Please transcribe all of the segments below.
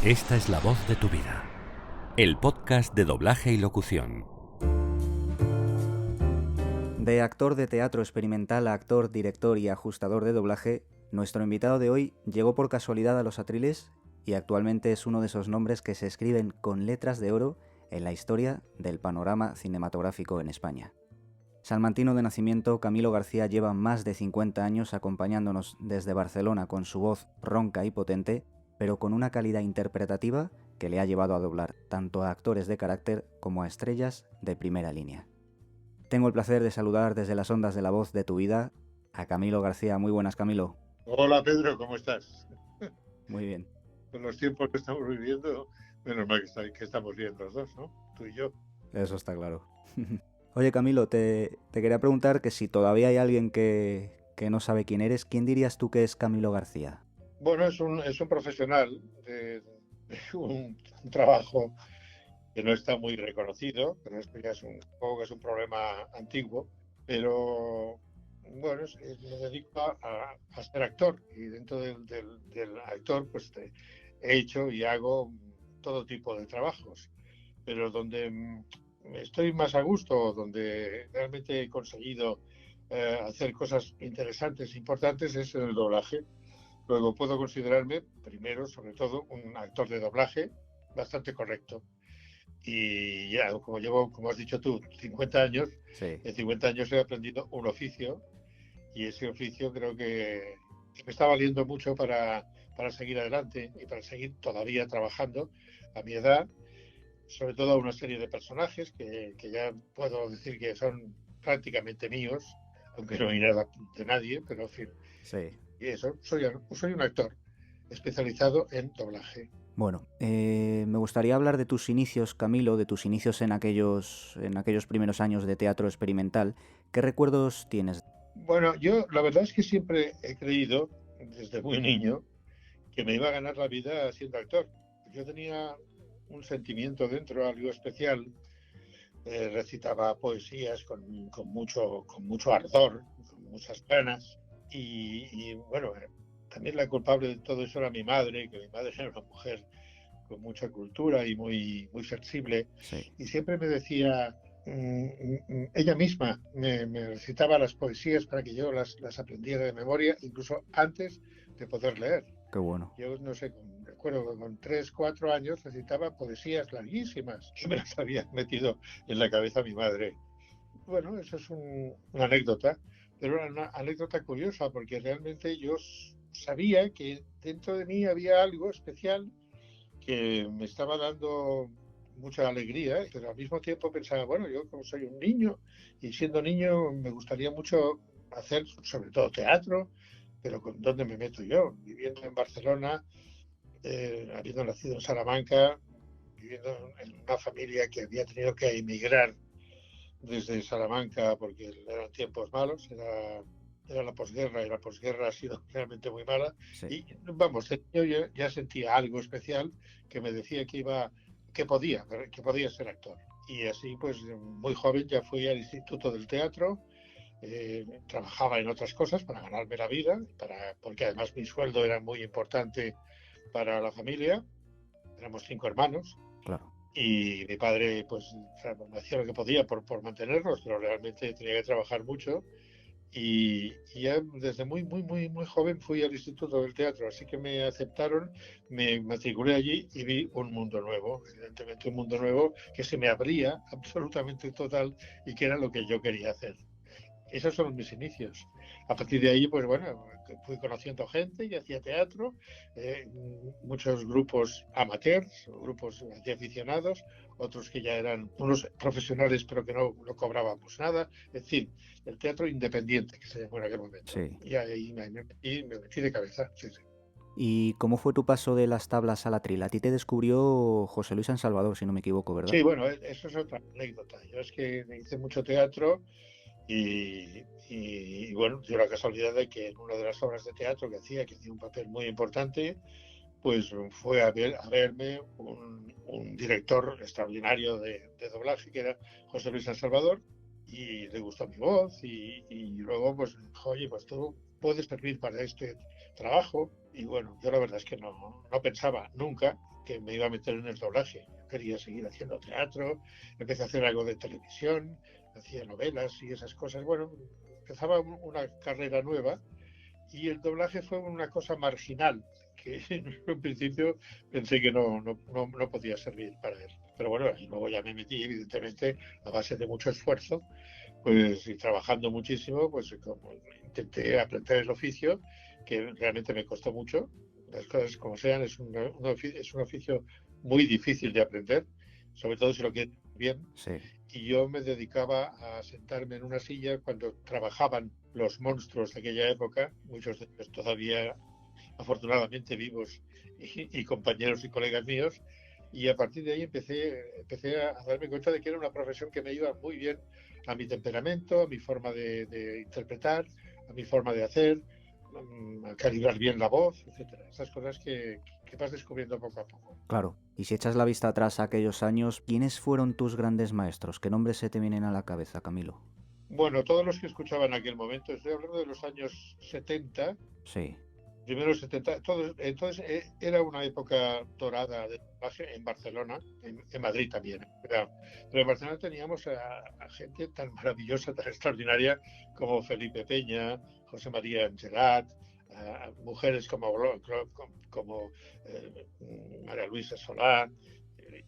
Esta es la voz de tu vida. El podcast de doblaje y locución. De actor de teatro experimental a actor, director y ajustador de doblaje, nuestro invitado de hoy llegó por casualidad a los Atriles y actualmente es uno de esos nombres que se escriben con letras de oro en la historia del panorama cinematográfico en España. Salmantino de nacimiento, Camilo García lleva más de 50 años acompañándonos desde Barcelona con su voz ronca y potente, pero con una calidad interpretativa que le ha llevado a doblar tanto a actores de carácter como a estrellas de primera línea. Tengo el placer de saludar desde las ondas de la voz de tu vida a Camilo García. Muy buenas, Camilo. Hola, Pedro, ¿cómo estás? Muy bien. Con los tiempos que estamos viviendo, menos mal que estamos bien los dos, ¿no? Tú y yo. Eso está claro. Oye, Camilo, te quería preguntar que si todavía hay alguien que no sabe quién eres, ¿quién dirías tú que es Camilo García? Bueno, es un profesional de un trabajo que no está muy reconocido, pero esto ya es un problema antiguo, pero bueno, me dedico a ser actor y dentro del actor pues he hecho y hago todo tipo de trabajos, pero donde estoy más a gusto, donde realmente he conseguido hacer cosas interesantes, importantes, es en el doblaje. Luego puedo considerarme, primero, sobre todo, un actor de doblaje bastante correcto. Y ya, como has dicho tú, 50 años, Sí. en 50 años he aprendido un oficio y ese oficio creo que me está valiendo mucho para seguir adelante y para seguir todavía trabajando a mi edad, sobre todo a una serie de personajes que ya puedo decir que son prácticamente míos, aunque no hay nada de nadie, pero en fin. Sí. Y eso, soy un actor especializado en doblaje. Bueno, me gustaría hablar de tus inicios, Camilo, de tus inicios en aquellos primeros años de teatro experimental. ¿Qué recuerdos tienes? Bueno, yo la verdad es que siempre he creído, desde muy niño, que me iba a ganar la vida siendo actor. Yo tenía un sentimiento dentro, algo especial. Recitaba poesías con mucho ardor, con muchas ganas. Y bueno, también la culpable de todo eso era mi madre, que mi madre era una mujer con mucha cultura y muy sensible. Sí. Y siempre me decía, ella misma me recitaba las poesías para que yo las aprendiera de memoria, incluso antes de poder leer. Qué bueno. Yo no sé, recuerdo que con 3, 4 años recitaba poesías larguísimas que me las había metido en la cabeza mi madre. Bueno, eso es una anécdota, pero era una anécdota curiosa porque realmente yo sabía que dentro de mí había algo especial que me estaba dando mucha alegría, pero al mismo tiempo pensaba, bueno, yo como soy un niño y siendo niño me gustaría mucho hacer sobre todo teatro, pero ¿dónde me meto yo? Viviendo en Barcelona, habiendo nacido en Salamanca, viviendo en una familia que había tenido que emigrar desde Salamanca porque eran tiempos malos, era la posguerra y la posguerra ha sido realmente muy mala. Sí. Y vamos, yo ya sentía algo especial que me decía que podía ser actor. Y así, pues muy joven ya fui al Instituto del Teatro, trabajaba en otras cosas para ganarme la vida, porque además mi sueldo era muy importante para la familia. Éramos 5 hermanos. Claro. Y mi padre, pues, hacía lo que podía por mantenernos, pero realmente tenía que trabajar mucho. Y ya desde muy joven fui al Instituto del Teatro, así que me aceptaron, me matriculé allí y vi un mundo nuevo, evidentemente un mundo nuevo que se me abría absolutamente total y que era lo que yo quería hacer. Esos son mis inicios. A partir de ahí, pues bueno, fui conociendo gente y hacía teatro, muchos grupos amateurs, grupos de aficionados, otros que ya eran unos profesionales pero que no cobrábamos nada. Es decir, el teatro independiente, que se llamó en aquel momento. Sí. Y ahí me metí de cabeza. Sí, sí. ¿Y cómo fue tu paso de las tablas al atril? A ti te descubrió José Luis San Salvador, si no me equivoco, ¿verdad? Sí, bueno, eso es otra anécdota. Yo es que hice mucho teatro. Y bueno, dio la casualidad de que en una de las obras de teatro que hacía un papel muy importante, pues fue a verme un director extraordinario de doblaje, que era José Luis San Salvador, y le gustó mi voz, y luego pues dijo, oye, pues tú puede servir para este trabajo. Y bueno, yo la verdad es que no pensaba nunca que me iba a meter en el doblaje. Yo quería seguir haciendo teatro, empecé a hacer algo de televisión, hacía novelas y esas cosas. Bueno, empezaba una carrera nueva y el doblaje fue una cosa marginal que en un principio pensé que no podía servir para él. Pero bueno, y luego ya me metí, evidentemente, a base de mucho esfuerzo, pues y trabajando muchísimo, pues como intenté aprender el oficio, que realmente me costó mucho. Las cosas como sean, es un oficio muy difícil de aprender, sobre todo si lo quieres bien. Sí. Y yo me dedicaba a sentarme en una silla cuando trabajaban los monstruos de aquella época, muchos de ellos todavía afortunadamente vivos y compañeros y colegas míos, y a partir de ahí empecé a darme cuenta de que era una profesión que me iba muy bien a mi temperamento, a mi forma de interpretar, a mi forma de hacer, a calibrar bien la voz, etcétera. Esas cosas que vas descubriendo poco a poco. Claro. Y si echas la vista atrás a aquellos años, ¿quiénes fueron tus grandes maestros? ¿Qué nombres se te vienen a la cabeza, Camilo? Bueno, todos los que escuchaban en aquel momento, estoy hablando de los años 70, Sí. primeros 70, entonces era una época dorada de doblaje en Barcelona, en Madrid también. Pero en Barcelona teníamos a gente tan maravillosa, tan extraordinaria como Felipe Peña, José María Angelat, a mujeres como María Luisa Solá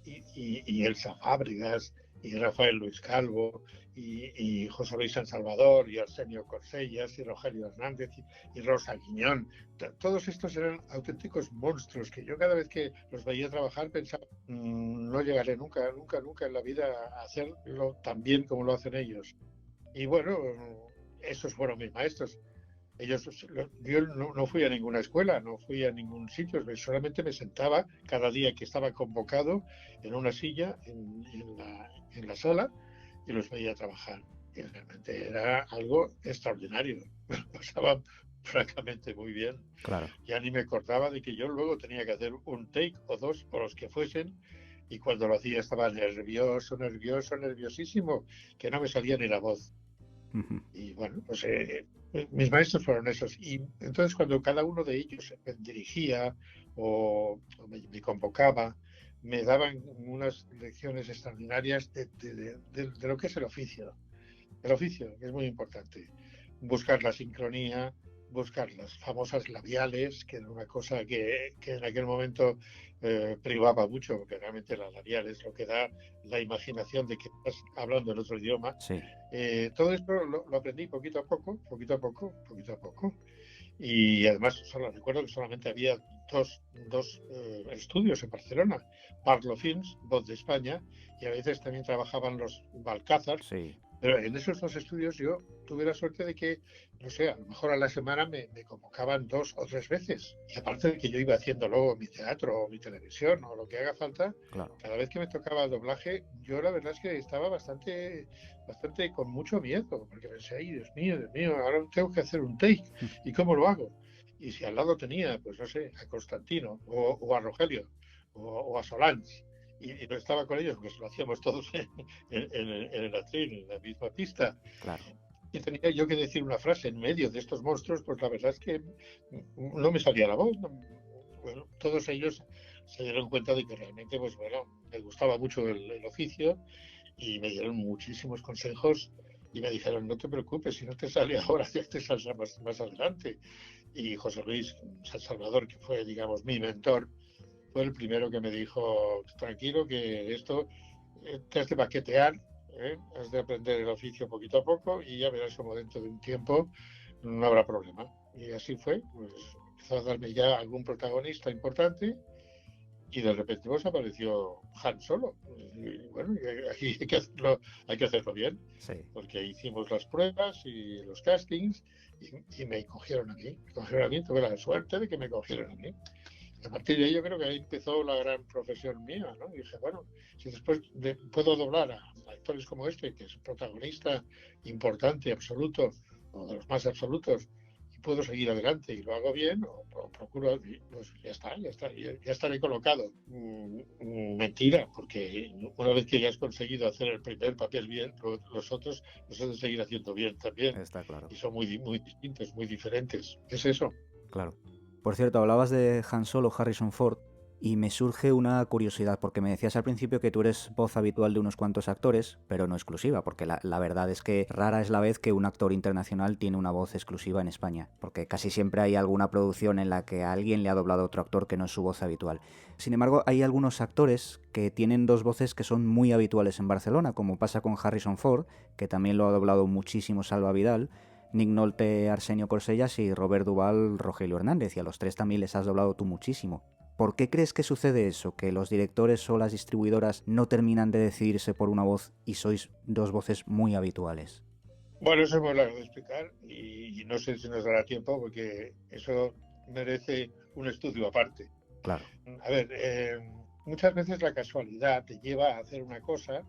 y Elsa Fábregas y Rafael Luis Calvo y José Luis San Salvador y Arsenio Corsellas y Rogelio Hernández y Rosa Guiñón. Todos estos eran auténticos monstruos que yo cada vez que los veía trabajar pensaba, no llegaré nunca en la vida a hacerlo tan bien como lo hacen ellos. Y bueno, esos fueron mis maestros. Yo no fui a ninguna escuela, no fui a ningún sitio, solamente me sentaba cada día que estaba convocado en una silla en la sala y los veía trabajar. Y realmente era algo extraordinario. Me lo pasaba francamente muy bien. Claro. Ya ni me acordaba de que yo luego tenía que hacer un take o dos o los que fuesen. Y cuando lo hacía estaba nerviosísimo, que no me salía ni la voz. Y bueno, pues mis maestros fueron esos. Y entonces cuando cada uno de ellos me dirigía o me convocaba, me daban unas lecciones extraordinarias de lo que es el oficio. El oficio, que es muy importante. Buscar la sincronía, buscar las famosas labiales, que era una cosa que en aquel momento privaba mucho, porque realmente la labial es lo que da la imaginación de que estás hablando en otro idioma. Sí. Todo esto lo aprendí poquito a poco, poquito a poco, poquito a poco. Y además recuerdo que solamente había dos estudios en Barcelona, Parlo Films, Voz de España, y a veces también trabajaban los Balcázar. Sí. Pero en esos dos estudios yo tuve la suerte de que, no sé, a lo mejor a la semana me convocaban 2 o 3 veces. Y aparte de que yo iba haciendo luego mi teatro o mi televisión o lo que haga falta, Claro. cada vez que me tocaba el doblaje, yo la verdad es que estaba bastante con mucho miedo, porque pensé, ay, Dios mío, ahora tengo que hacer un take. ¿Y cómo lo hago? Y si al lado tenía, pues no sé, a Constantino o a Rogelio o a Solange, y no estaba con ellos, porque lo hacíamos todos en el atril, en la misma pista. Claro. Y tenía yo que decir una frase en medio de estos monstruos, pues la verdad es que no me salía la voz. Bueno, todos ellos se dieron cuenta de que realmente, pues bueno, me gustaba mucho el oficio y me dieron muchísimos consejos y me dijeron, no te preocupes, si no te sale ahora, ya te saldrá más adelante. Y José Luis San Salvador, que fue, digamos, mi mentor, fue el primero que me dijo, tranquilo, que esto te has de paquetear, has de aprender el oficio poquito a poco y ya verás como dentro de un tiempo no habrá problema. Y así fue, pues empezó a darme ya algún protagonista importante y de repente pues apareció Han Solo. Y bueno, aquí hay que hacerlo bien, Sí. porque hicimos las pruebas y los castings y me cogieron a mí. Tuve la suerte de que me cogieron a mí. A partir de ahí yo creo que ahí empezó la gran profesión mía, ¿no? Y dije, bueno, si después puedo doblar a actores como este, que es un protagonista importante, absoluto, o de los más absolutos, y puedo seguir adelante y lo hago bien, o procuro, pues ya está, ya estaré colocado. Mentira, porque una vez que ya has conseguido hacer el primer papel bien, los otros los has de seguir haciendo bien también. Está claro. Y son muy distintos, muy diferentes. Es eso. Claro. Por cierto, hablabas de Han Solo, Harrison Ford, y me surge una curiosidad, porque me decías al principio que tú eres voz habitual de unos cuantos actores, pero no exclusiva, porque la verdad es que rara es la vez que un actor internacional tiene una voz exclusiva en España, porque casi siempre hay alguna producción en la que a alguien le ha doblado a otro actor que no es su voz habitual. Sin embargo, hay algunos actores que tienen dos voces que son muy habituales en Barcelona, como pasa con Harrison Ford, que también lo ha doblado muchísimo Salva Vidal, Nick Nolte, Arsenio Corsellas y Robert Duvall, Rogelio Hernández, y a los tres también les has doblado tú muchísimo. ¿Por qué crees que sucede eso? ¿Que los directores o las distribuidoras no terminan de decidirse por una voz y sois dos voces muy habituales? Bueno, eso es muy largo de explicar y no sé si nos dará tiempo porque eso merece un estudio aparte. Claro. A ver, muchas veces la casualidad te lleva a hacer una cosa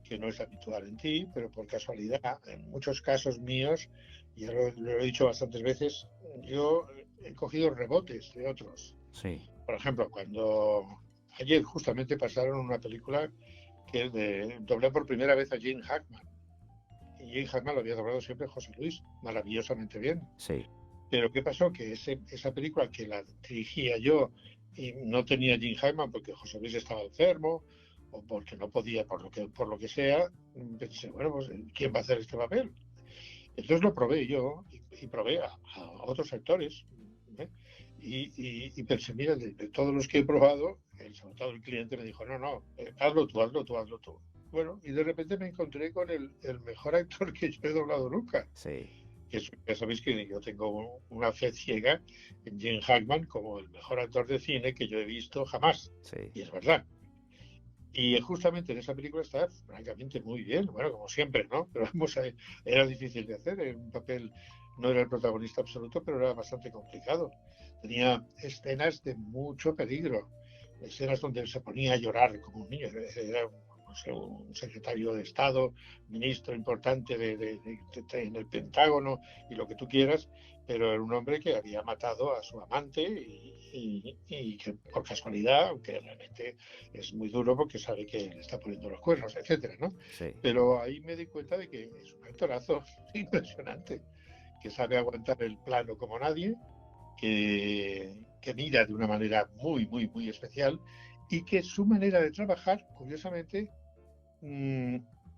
que no es habitual en ti, pero por casualidad, en muchos casos míos, y ya lo he dicho bastantes veces, yo he cogido rebotes de otros. Sí. Por ejemplo, cuando ayer justamente pasaron una película que doblé por primera vez a Gene Hackman. Y Gene Hackman lo había doblado siempre José Luis, maravillosamente bien. Sí. Pero ¿qué pasó? Que esa película que la dirigía yo y no tenía Gene Hackman porque José Luis estaba enfermo o porque no podía, por lo que sea, pensé, bueno, pues ¿quién va a hacer este papel? Entonces lo probé yo y probé a otros actores. ¿eh? Y pensé, mira, de todos los que he probado, sobre todo el cliente me dijo, no, hazlo tú. Bueno, y de repente me encontré con el mejor actor que yo he doblado nunca. Sí. Ya sabéis que yo tengo una fe ciega en Gene Hackman como el mejor actor de cine que yo he visto jamás. Sí. Y es verdad. Y justamente en esa película está francamente muy bien, bueno, como siempre, ¿no? Pero vamos, era difícil de hacer, un papel, no era el protagonista absoluto, pero era bastante complicado. Tenía escenas de mucho peligro, escenas donde se ponía a llorar como un niño, era no sé, un secretario de Estado, ministro importante en el Pentágono y lo que tú quieras, pero era un hombre que había matado a su amante y que por casualidad, aunque realmente es muy duro porque sabe que le está poniendo los cuernos, etcétera, ¿no? Sí. Pero ahí me di cuenta de que es un actorazo impresionante, que sabe aguantar el plano como nadie, que mira de una manera muy especial y que su manera de trabajar, curiosamente,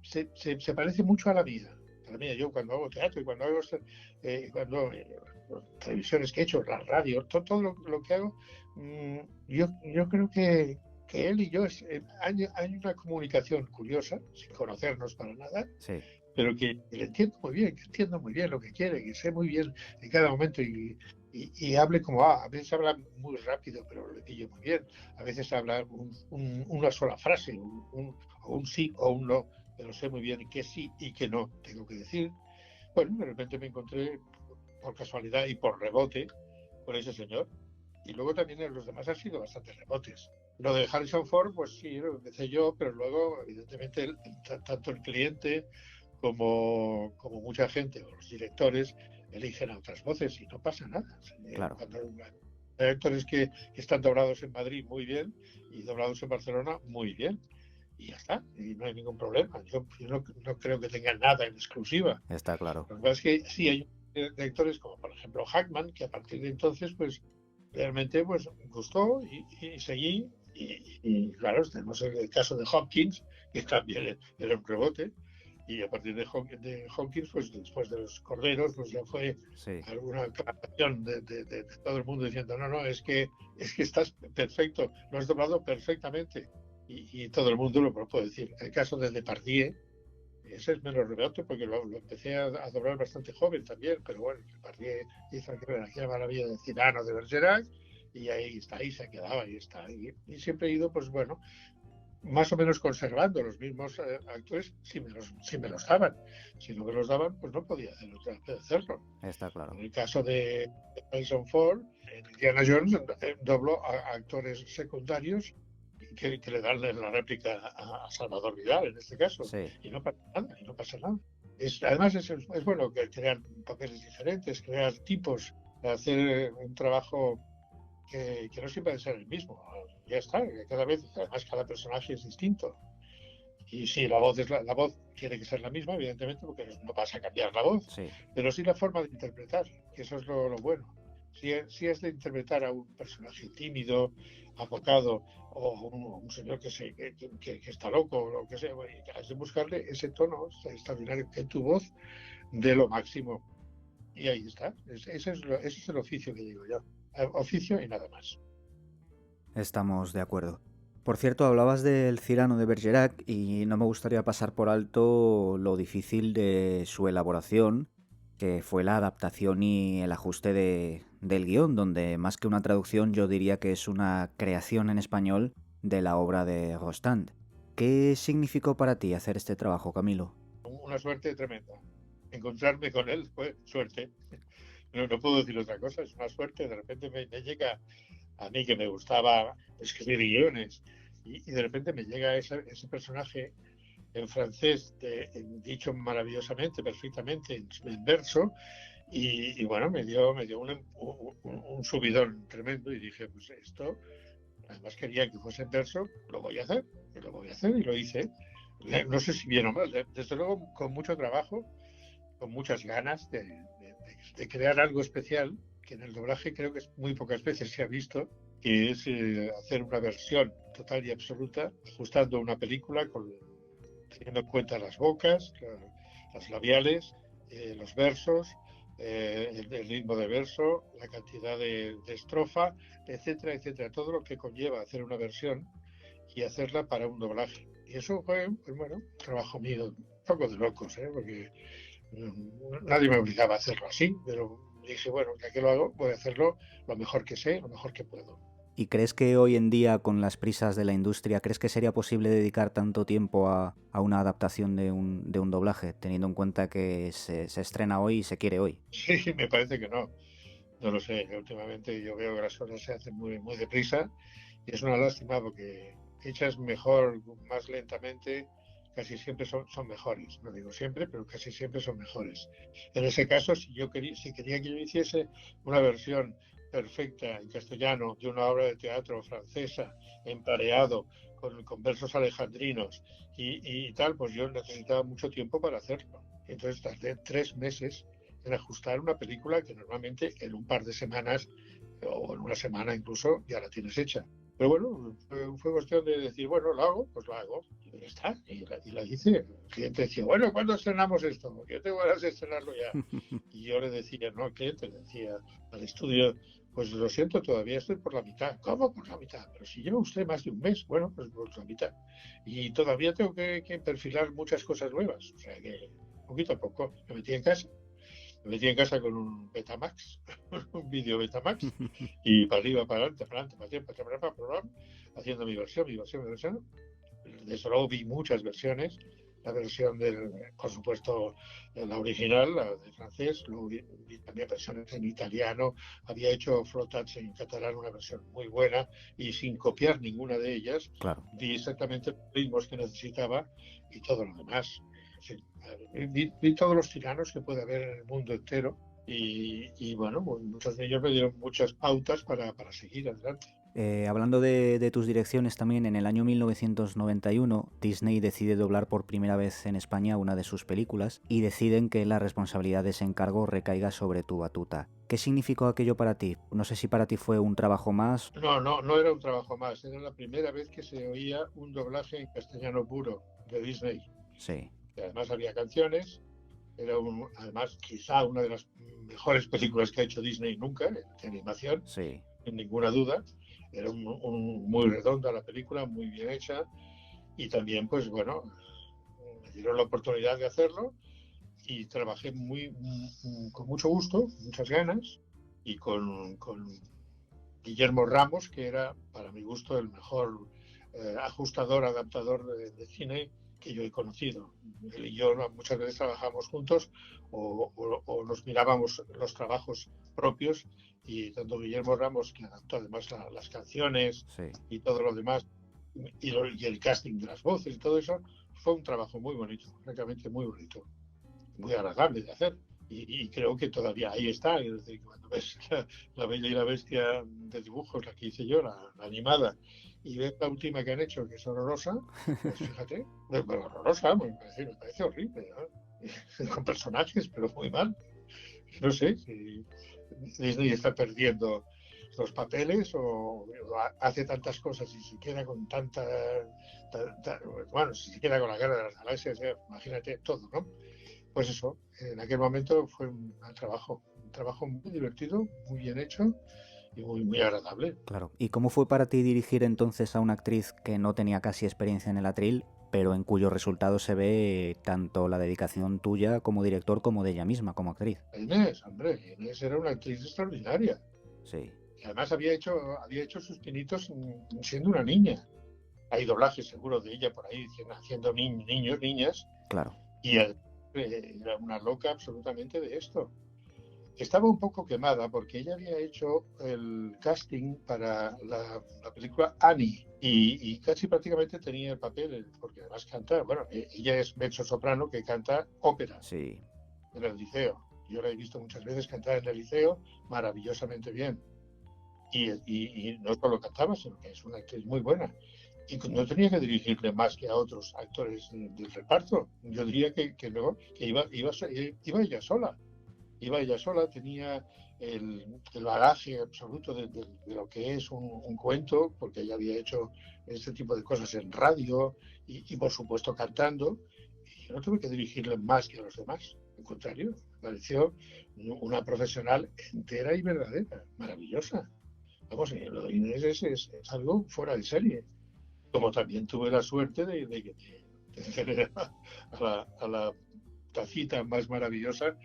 se parece mucho a la mía. Yo cuando hago teatro y cuando hago televisiones que he hecho, la radio, todo lo que hago, yo creo que él y yo hay una comunicación curiosa, sin conocernos para nada, Sí. pero que le entiendo muy bien, que entiendo muy bien lo que quiere, que sé muy bien en cada momento y hable como a veces habla muy rápido, pero lo pillo muy bien, a veces habla una sola frase, o un sí o un no, pero sé muy bien qué sí y qué no tengo que decir. Bueno, de repente me encontré por casualidad y por rebote con ese señor. Y luego también en los demás han sido bastantes rebotes. Lo de Harrison Ford, pues sí, lo empecé yo, pero luego, evidentemente, tanto el cliente como mucha gente o los directores eligen a otras voces y no pasa nada. Claro. Cuando hay actores que están doblados en Madrid muy bien y doblados en Barcelona muy bien. Y ya está, y no hay ningún problema. Yo no creo que tengan nada en exclusiva. Está claro. Lo que pasa es que sí hay directores como por ejemplo Hackman, que a partir de entonces pues realmente pues gustó y seguí y claro, tenemos el caso de Hopkins, que también era un rebote, y a partir de Hopkins, pues después de los Corderos, pues ya fue Sí. alguna aclaración de todo el mundo diciendo no, es que estás perfecto, lo has doblado perfectamente. Y todo el mundo lo puede decir. El caso de Depardieu, ese es menos rebote porque lo empecé a doblar bastante joven también, pero bueno, Depardieu hizo aquella maravilla de Cyrano de Bergerac y ahí está, ahí se quedaba, ahí está. Y siempre he ido, pues bueno, más o menos conservando los mismos actores si me los daban. Si no me los daban, pues no podía hacerlo. Está claro. En el caso de Harrison Ford, en Indiana Jones dobló a actores secundarios que le dan la réplica a Salvador Vidal en este caso, Sí. y no pasa nada. Además es bueno crear papeles diferentes, crear tipos, hacer un trabajo que no siempre debe ser el mismo. Ya está, cada vez, además cada personaje es distinto. Y sí, la voz tiene que ser la misma, evidentemente, porque no vas a cambiar la voz, Sí. pero sí la forma de interpretar, que eso es lo bueno. Si es de interpretar a un personaje tímido, apocado, o un señor que está loco, o lo que sea, bueno, has de buscarle ese tono extraordinario en tu voz de lo máximo. Y ahí está. Ese es el oficio que digo yo. Oficio y nada más. Estamos de acuerdo. Por cierto, hablabas del Cyrano de Bergerac y no me gustaría pasar por alto lo difícil de su elaboración, que fue la adaptación y el ajuste del guión, donde más que una traducción yo diría que es una creación en español de la obra de Rostand. ¿Qué significó para ti hacer este trabajo, Camilo? Una suerte tremenda. Encontrarme con él fue suerte. No puedo decir otra cosa, es una suerte. De repente me llega a mí que me gustaba escribir guiones y de repente me llega ese personaje en francés dicho maravillosamente, perfectamente, en verso y bueno, me dio un subidón tremendo y dije, pues esto, además quería que fuese en verso, lo voy a hacer, y lo hice. No sé si bien o mal, desde luego con mucho trabajo, con muchas ganas de crear algo especial, que en el doblaje creo que muy pocas veces se ha visto, que es hacer una versión total y absoluta, ajustando una película, teniendo en cuenta las bocas, las labiales, los versos, el ritmo de verso, la cantidad de estrofa, etcétera, etcétera. Todo lo que conlleva hacer una versión y hacerla para un doblaje. Y eso fue, pues bueno, un trabajo mío, un poco de locos, porque nadie me obligaba a hacerlo así, pero dije, bueno, ya que lo hago, voy a hacerlo lo mejor que sé, lo mejor que puedo. ¿Y crees que hoy en día, con las prisas de la industria, crees que sería posible dedicar tanto tiempo a una adaptación de un doblaje, teniendo en cuenta que se estrena hoy y se quiere hoy? Sí, me parece que no. No lo sé. Últimamente yo veo que las cosas se hacen muy, muy deprisa y es una lástima porque hechas mejor, más lentamente, casi siempre son mejores. No digo siempre, pero casi siempre son mejores. En ese caso, si quería que yo hiciese una versión perfecta en castellano de una obra de teatro francesa, empareado, con versos alejandrinos y tal, pues yo necesitaba mucho tiempo para hacerlo. Entonces tardé 3 meses en ajustar una película que normalmente en un par de semanas o en una semana incluso ya la tienes hecha. Pero bueno, fue cuestión de decir, bueno, lo hago, pues lo hago. Y ya está, y la hice. El cliente decía, bueno, ¿cuándo estrenamos esto? Porque yo tengo ganas de estrenarlo ya. Y yo le decía, no al cliente, le decía al estudio, pues lo siento, todavía estoy por la mitad. ¿Cómo por la mitad? Pero si lleva usted más de un mes, bueno, pues por la mitad. Y todavía tengo que perfilar muchas cosas nuevas. O sea que poquito a poco me metí en casa. Me metí en casa con un Betamax, un vídeo Betamax, y para arriba, para adelante, para atrás, haciendo mi versión. Desde luego vi muchas versiones, la versión por supuesto, la original, la de francés, luego vi también versiones en italiano, había hecho Flotats en catalán, una versión muy buena, y sin copiar ninguna de ellas, Claro. vi exactamente los ritmos que necesitaba y todo lo demás. Sí, vi todos los tiranos que puede haber en el mundo entero y bueno, pues muchos de ellos me dieron muchas pautas para seguir adelante. Hablando de tus direcciones también, en el año 1991 Disney decide doblar por primera vez en España una de sus películas y deciden que la responsabilidad de ese encargo recaiga sobre tu batuta. ¿Qué significó aquello para ti? No sé si para ti fue un trabajo más. No era un trabajo más, era la primera vez que se oía un doblaje en castellano puro de Disney. Sí. Y además había canciones, además quizá una de las mejores películas que ha hecho Disney nunca, de animación, Sí. sin ninguna duda. Era muy redonda la película, muy bien hecha y también pues bueno, me dieron la oportunidad de hacerlo y trabajé con mucho gusto, muchas ganas y con Guillermo Ramos, que era para mi gusto el mejor ajustador, adaptador de cine que yo he conocido. Él y yo muchas veces trabajamos juntos o nos mirábamos los trabajos propios y tanto Guillermo Ramos, que adaptó además las canciones Sí. y todo lo demás, y el casting de las voces y todo eso, fue un trabajo muy bonito, francamente muy bonito. muy agradable de hacer. Y creo que todavía ahí está. Es decir, cuando ves la Bella y la Bestia de dibujos, la que hice yo, la animada, y ves la última que han hecho, que es horrorosa, pues fíjate, bueno, horrorosa, me parece horrible, ¿no? Con personajes, pero muy mal. No sé si Disney está perdiendo los papeles o hace tantas cosas y se queda con bueno, si se queda con la Guerra de las Galaxias, imagínate todo, ¿no? Pues eso, en aquel momento fue un trabajo muy divertido, muy bien hecho y muy agradable. Claro. ¿Y cómo fue para ti dirigir entonces a una actriz que no tenía casi experiencia en el atril, pero en cuyo resultado se ve tanto la dedicación tuya como director como de ella misma como actriz? Inés, hombre, Inés era una actriz extraordinaria. Sí. Y además había hecho sus pinitos siendo una niña. Hay doblajes seguro de ella por ahí haciendo niños, niñas, Claro. y era una loca absolutamente de esto. Estaba un poco quemada porque ella había hecho el casting para la película Annie y casi prácticamente tenía el papel, porque además canta, bueno, ella es mezzo-soprano que canta ópera Sí. en el liceo. Yo la he visto muchas veces cantar en el liceo maravillosamente bien. Y no solo cantaba, sino que es una actriz muy buena. Y no tenía que dirigirle más que a otros actores del reparto. Yo diría que luego que iba ella sola. Iba ella sola, tenía el bagaje absoluto de lo que es un cuento, porque ella había hecho este tipo de cosas en radio y por supuesto cantando. Y yo no tuve que dirigirle más que a los demás. Al contrario, me pareció una profesional entera y verdadera, maravillosa. Vamos, lo de Inés es algo fuera de serie. Como también tuve la suerte de tener a la tacita más maravillosa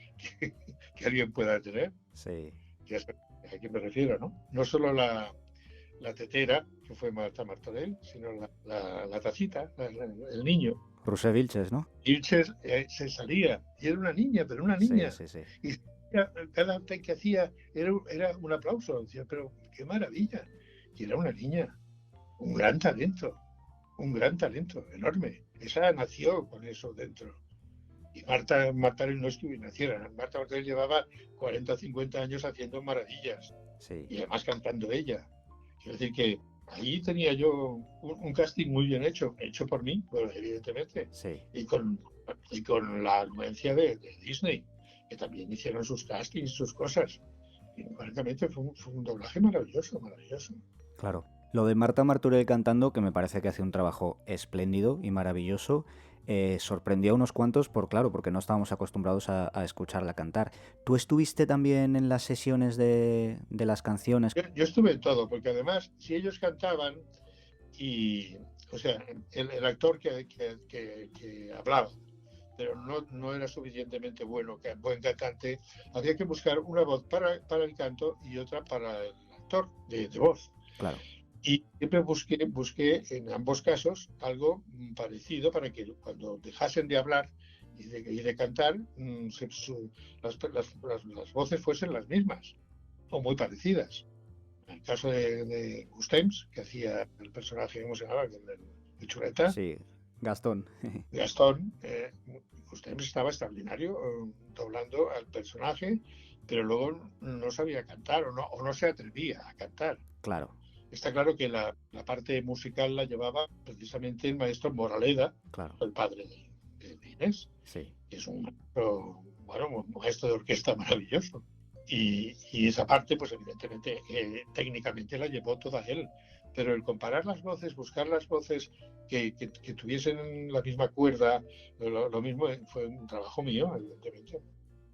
que alguien pueda tener. Sí. Ya sabes a qué me refiero, ¿no? No solo la tetera, que fue Marta Martorell, sino la tacita, el niño. Ruse Vilches, ¿no? Vilches se salía, y era una niña, pero una Sí, niña. sí, sí. Y cada take que hacía era un aplauso. Decía, pero qué maravilla. Y era una niña, un gran talento, enorme. Esa nació con eso dentro. Y Marta Martorell no es que naciera. Marta Martorell llevaba 40 o 50 años haciendo maravillas. Sí. Y además cantando ella. Quiero decir que ahí tenía yo un casting muy bien hecho por mí, bueno, evidentemente. Sí. Y con la anuencia de Disney, que también hicieron sus castings, sus cosas. Y francamente fue un doblaje maravilloso. Claro. Lo de Marta Martorell cantando, que me parece que hace un trabajo espléndido y maravilloso, sorprendió a unos cuantos porque no estábamos acostumbrados a escucharla cantar. ¿Tú estuviste también en las sesiones de las canciones? Yo estuve en todo, porque además, si ellos cantaban, o sea, el actor que hablaba, pero no era suficientemente buen cantante, había que buscar una voz para el canto y otra para el actor de voz. Claro. Y siempre busqué en ambos casos algo parecido para que cuando dejasen de hablar y de cantar, las voces fuesen las mismas o muy parecidas. En el caso de Gustems, que hacía el personaje, ¿cómo se llamaba? El Chuleta. Sí, Gastón. Gastón, Gustems estaba extraordinario doblando al personaje, pero luego no sabía cantar o no se atrevía a cantar. Claro. Está claro que la parte musical la llevaba precisamente el maestro Moraleda, claro. el padre de Inés, sí. que es un maestro de orquesta maravilloso. Y esa parte, pues evidentemente, técnicamente la llevó toda él. Pero el comparar las voces, buscar las voces que tuviesen la misma cuerda, lo mismo fue un trabajo mío, evidentemente.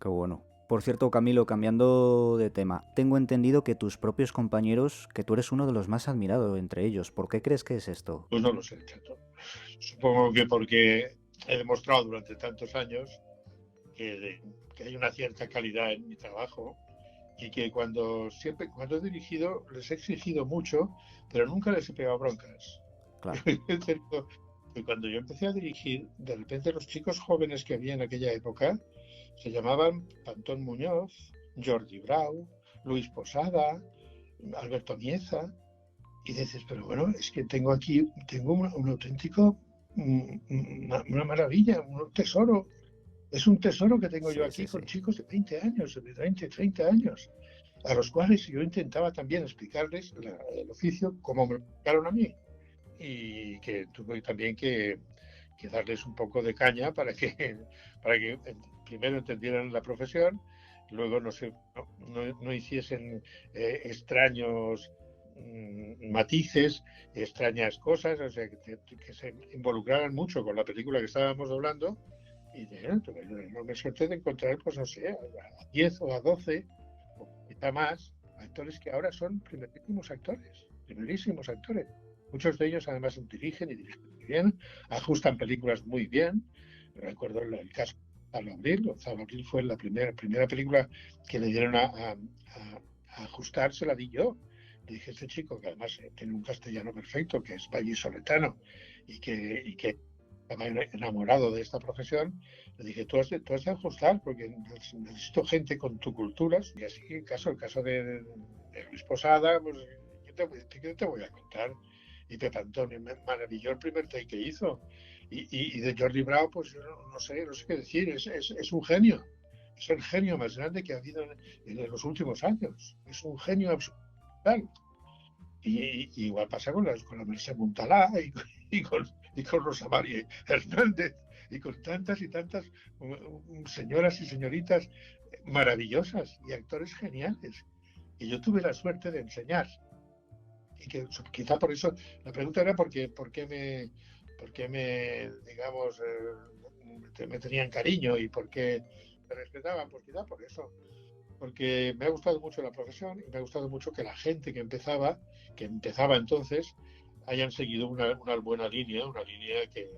Qué bueno. Por cierto, Camilo, cambiando de tema, tengo entendido que tus propios compañeros, que tú eres uno de los más admirados entre ellos. ¿Por qué crees que es esto? Pues no lo sé, Chato. Supongo que porque he demostrado durante tantos años que hay una cierta calidad en mi trabajo y que cuando he dirigido les he exigido mucho, pero nunca les he pegado broncas. Claro. Y cuando yo empecé a dirigir, de repente los chicos jóvenes que había en aquella época se llamaban Pantón Muñoz, Jordi Brau, Luis Posada, Alberto Mieza, y dices, pero bueno, es que tengo un auténtico, una maravilla, un tesoro. Es un tesoro que tengo yo Sí, aquí sí, con sí. chicos de 20 años, de 20, 30 años, a los cuales yo intentaba también explicarles el oficio como me lo explicaron a mí. Y que tuve también que darles un poco de caña para que primero entendieran la profesión, luego no hiciesen extraños matices, extrañas cosas, o sea, que se involucraran mucho con la película que estábamos hablando. Y tuve la enorme suerte de encontrar, pues no sé, a 10 o a 12, o quizá más, actores que ahora son primerísimos actores. Muchos de ellos además dirigen muy bien, ajustan películas muy bien. Recuerdo el caso de Gonzalo Abril. Gonzalo Abril fue la primera película que le dieron a ajustar, se la di yo. Le dije, este chico, que además tiene un castellano perfecto, que es vallisoletano y que estaba enamorado de esta profesión, le dije, tú has de ajustar, porque necesito gente con tu cultura. Y así, el caso de Luis Posada, pues, ¿qué te voy a contar? Y Pepe Antonio me maravilló el primer take que hizo. Y de Jordi Brau, pues yo no sé qué decir, es un genio. Es el genio más grande que ha habido en los últimos años. Es un genio absoluto. Y igual pasa con la Mercè Montalà y con Rosa María Hernández y con tantas y tantas señoras y señoritas maravillosas y actores geniales. Y yo tuve la suerte de enseñar. Y que quizá por eso, la pregunta era por qué me digamos, me tenían cariño y por qué me respetaban, pues quizá por eso, porque me ha gustado mucho la profesión y me ha gustado mucho que la gente que empezaba entonces, hayan seguido una buena línea, una línea que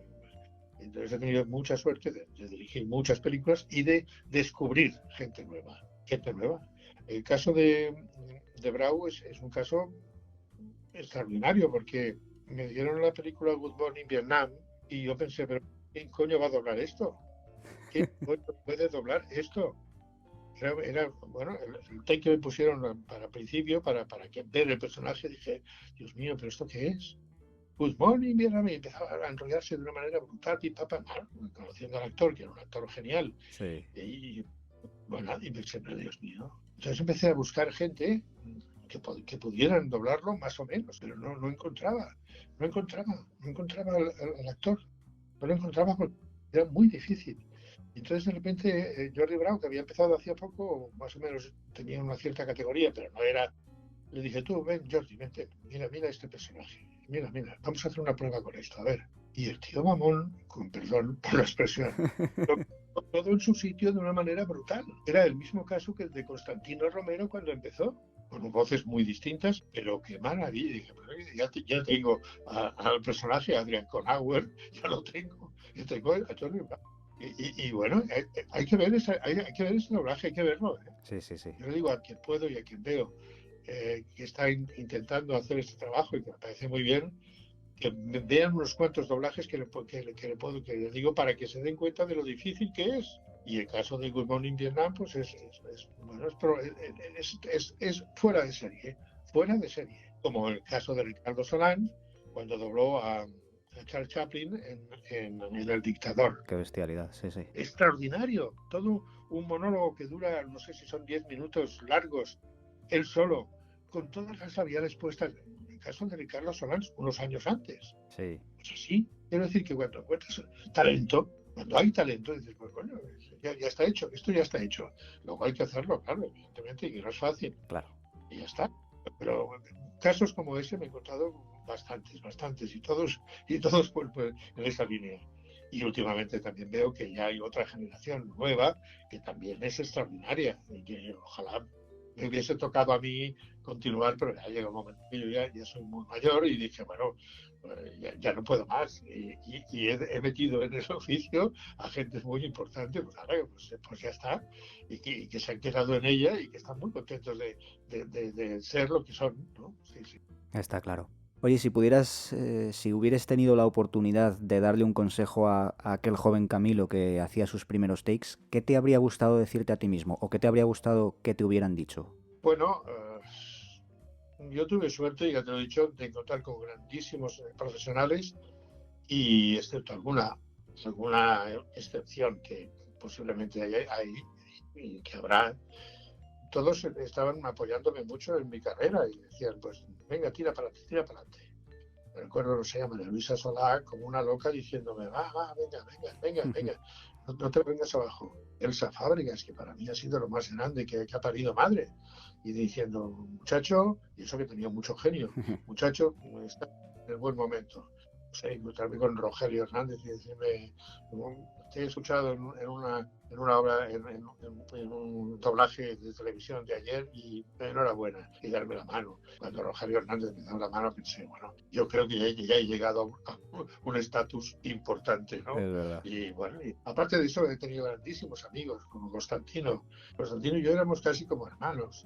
entonces he tenido mucha suerte de dirigir muchas películas y de descubrir gente nueva. El caso de Brau es un caso extraordinario porque me dieron la película Good Morning Vietnam y yo pensé, pero ¿quién coño va a doblar esto? ¿Quién coño puede doblar esto? Bueno, el take que me pusieron para principio, para que ver el personaje, dije, Dios mío, ¿pero esto qué es? Good Morning Vietnam, y empezaba a enrollarse de una manera brutal, y conociendo al actor, que era un actor genial, Sí. y bueno, y pensé, pero Dios mío. Entonces empecé a buscar gente que pudieran doblarlo más o menos, pero no encontraba al actor, no lo encontraba porque era muy difícil. Y entonces de repente Jordi Brau, que había empezado hacía poco, más o menos tenía una cierta categoría, pero no era, le dije, tú, ven Jordi, vente, mira este personaje, mira, vamos a hacer una prueba con esto, a ver. Y el tío mamón, con perdón por la expresión, todo en su sitio de una manera brutal. Era el mismo caso que el de Constantino Romero cuando empezó, con voces muy distintas, pero qué maravilla. Dije, ya tengo al personaje, Adrián Conauer, ya lo tengo, y tengo a Jordi Brau. Y bueno, hay que ver hay que ver ese doblaje, hay que verlo. Sí, sí, sí. Yo le digo a quien puedo y a quien veo que está intentando hacer este trabajo y que me parece muy bien, que vean unos cuantos doblajes que le digo para que se den cuenta de lo difícil que es. Y el caso de Good Morning Vietnam, pues bueno, es fuera de serie. Como el caso de Ricardo Solán, cuando dobló a Charles Chaplin en El Dictador. Qué bestialidad, sí, sí. Extraordinario, todo un monólogo que dura, no sé si son 10 minutos largos, él solo, con todas las labiales puestas, en el caso de Ricardo Solans, unos años antes. Sí. Pues así, quiero decir que cuando encuentras talento, cuando hay talento, dices, pues bueno, ya está hecho, esto ya está hecho. Luego hay que hacerlo, claro, evidentemente, y no es fácil. Claro. Y ya está. Pero casos como ese me he encontrado bastantes, y todos pues, en esa línea. Y últimamente también veo que ya hay otra generación nueva que también es extraordinaria y que ojalá me hubiese tocado a mí continuar, pero ya llega un momento que yo ya soy muy mayor y dije, bueno, ya no puedo más. Y he metido en el oficio a gente muy importante, pues ya está, y que se han quedado en ella y que están muy contentos de ser lo que son, ¿no? Sí, sí. Está claro. Oye, si pudieras, si hubieras tenido la oportunidad de darle un consejo a aquel joven Camilo que hacía sus primeros takes, ¿qué te habría gustado decirte a ti mismo o qué te habría gustado que te hubieran dicho? Bueno, yo tuve suerte, ya te lo he dicho, de contar con grandísimos profesionales y excepto alguna excepción que posiblemente hay y que habrá. Todos estaban apoyándome mucho en mi carrera y decían, pues venga, tira para adelante, tira para adelante. Recuerdo, no sé, María Luisa Solá como una loca diciéndome, venga, no te vengas abajo. Elsa Fábregas, que para mí ha sido lo más grande que ha parido madre, y diciendo, muchacho, y eso que tenía mucho genio, muchacho, está en el buen momento. No sé, encontrarme con Rogelio Hernández y decirme, te he escuchado en una obra, en un doblaje de televisión de ayer y enhorabuena, y darme la mano. Cuando Rogelio Hernández me dio la mano pensé, bueno, yo creo que ya he llegado a un estatus importante, ¿no? Es verdad. Y bueno, y aparte de eso he tenido grandísimos amigos como Constantino. Constantino y yo éramos casi como hermanos.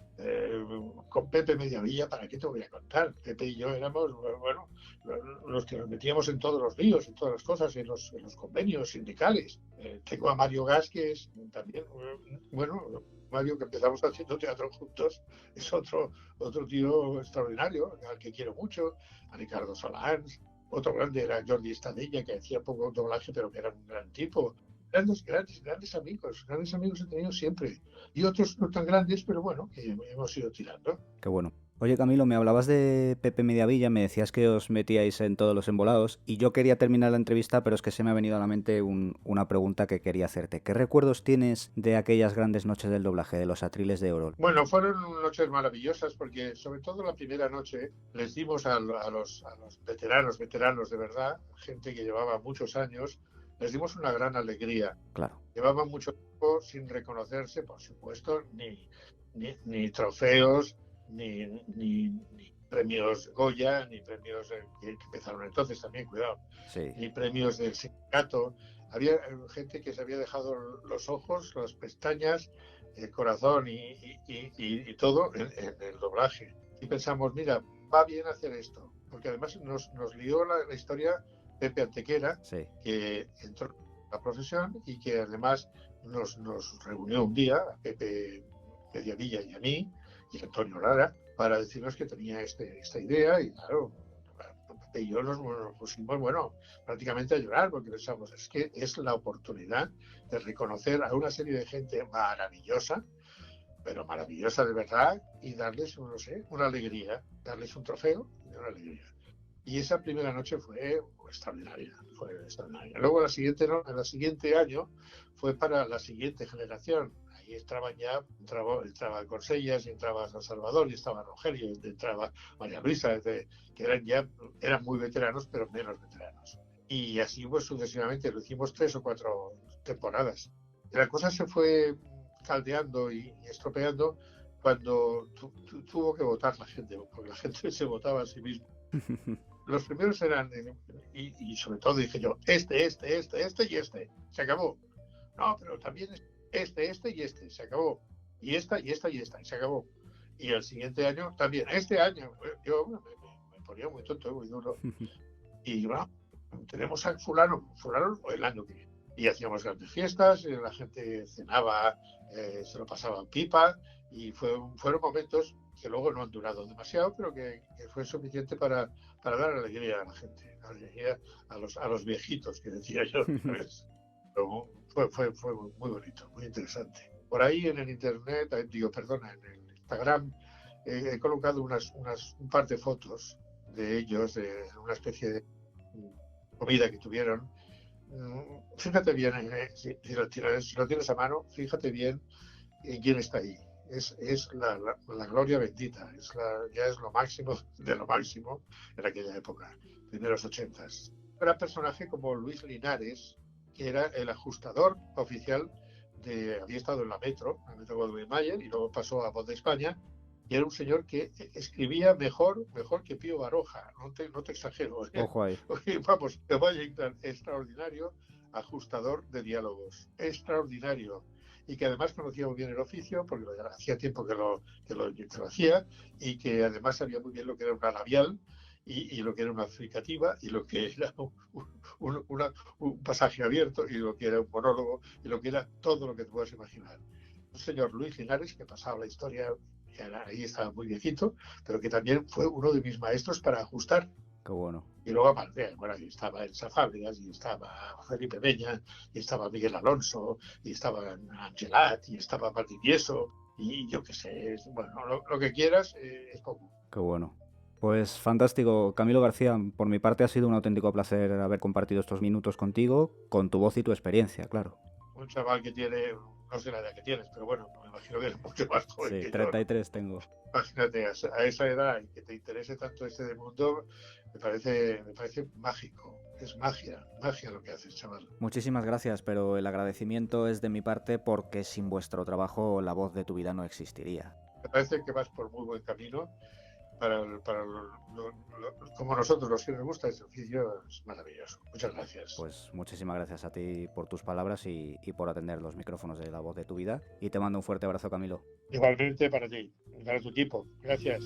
Con Pepe Mediavilla, ¿para qué te voy a contar? Pepe y yo éramos, bueno, los que nos metíamos en todos los líos, en todas las cosas, en los convenios sindicales. Tengo a Mario Gas, que es también, bueno, Mario, que empezamos haciendo teatro juntos, es otro tío extraordinario, al que quiero mucho, a Ricardo Solans. Otro grande era Jordi Estadella, que hacía poco doblaje, pero que era un gran tipo. Grandes amigos he tenido siempre. Y otros no tan grandes, pero bueno, que hemos ido tirando. Qué bueno. Oye, Camilo, me hablabas de Pepe Mediavilla, me decías que os metíais en todos los embolados y yo quería terminar la entrevista, pero es que se me ha venido a la mente una pregunta que quería hacerte. ¿Qué recuerdos tienes de aquellas grandes noches del doblaje, de los Atriles de Oro? Bueno, fueron noches maravillosas porque sobre todo la primera noche les dimos a los veteranos de verdad, gente que llevaba muchos años, les dimos una gran alegría. Claro. Llevaban mucho tiempo sin reconocerse, por supuesto, ni trofeos, ni premios Goya, ni premios que empezaron entonces también, cuidado, Sí. ni premios del sindicato. Había gente que se había dejado los ojos, las pestañas, el corazón y todo en el doblaje. Y pensamos, mira, va bien hacer esto, porque además nos lió la historia Pepe Antequera, Sí. que entró en la profesión y que además nos reunió un día, a Pepe Mediavilla y a mí, y a Antonio Lara, para decirnos que tenía esta idea, y claro, Pepe y yo nos pusimos, bueno, prácticamente a llorar, porque pensamos, es que es la oportunidad de reconocer a una serie de gente maravillosa, pero maravillosa de verdad, y darles, no sé, una alegría, darles un trofeo y una alegría. Y esa primera noche fue extraordinaria, Luego el siguiente año fue para la siguiente generación. Ahí entraba Corsellas, y entraba San Salvador, y estaba Rogelio, y entraba María Luisa, que eran muy veteranos, pero menos veteranos. Y así pues sucesivamente, lo hicimos 3 o 4 temporadas. Y la cosa se fue caldeando y estropeando cuando tuvo que votar la gente, porque la gente se votaba a sí misma. Los primeros eran, y sobre todo dije yo, este y este, se acabó. No, pero también este y este, se acabó. Y esta, y se acabó. Y el siguiente año también, este año, yo me ponía muy tonto, muy duro. Y bueno, tenemos a fulano el año que viene. Y hacíamos grandes fiestas, la gente cenaba, se lo pasaba en pipa, y fueron momentos que luego no han durado demasiado, pero que fue suficiente para dar alegría a la gente, alegría a los viejitos, que decía yo. Pero fue muy bonito, muy interesante. Por ahí en el internet, en el Instagram, he colocado un par de fotos de ellos, de una especie de comida que tuvieron. Fíjate bien, si lo tienes a mano, fíjate bien quién está ahí. Es la gloria bendita, ya es lo máximo de lo máximo en aquella época, primeros 80s. Era personaje como Luis Linares, que era el ajustador oficial había estado en la Metro Goldwyn-Mayer, y luego pasó a Voz de España, y era un señor que escribía mejor que Pío Baroja, no te exagero. Ojo ahí. Vamos, de Wellington, extraordinario ajustador de diálogos, extraordinario. Y que además conocía muy bien el oficio, porque hacía tiempo que lo hacía, y que además sabía muy bien lo que era una labial, y lo que era una fricativa, y lo que era un pasaje abierto, y lo que era un monólogo, y lo que era todo lo que te puedas imaginar. Un señor Luis Linares, que pasaba la historia, ahí estaba muy viejito, pero que también fue uno de mis maestros para ajustar. Qué bueno. Y luego aparte, bueno, ahí estaba Elsa Fábregas, y estaba Felipe Peña, y estaba Miguel Alonso, y estaba Angelat, y estaba Valdivieso, y yo qué sé, bueno, lo que quieras es poco. Qué bueno. Pues fantástico, Camilo García, por mi parte ha sido un auténtico placer haber compartido estos minutos contigo, con tu voz y tu experiencia, claro. Un chaval que tiene, no sé la edad que tienes, pero bueno, me imagino que es mucho más joven Sí, que yo, ¿no? 33 tengo. Imagínate, a esa edad y que te interese tanto este mundo, me parece mágico. Es magia lo que haces, chaval. Muchísimas gracias, pero el agradecimiento es de mi parte porque sin vuestro trabajo La Voz de tu Vida no existiría. Me parece que vas por muy buen camino. Como nosotros, los que nos gusta este oficio, es maravilloso. Muchas gracias. Pues muchísimas gracias a ti por tus palabras y por atender los micrófonos de La Voz de tu Vida. Y te mando un fuerte abrazo, Camilo. Igualmente para ti, para tu equipo. Gracias.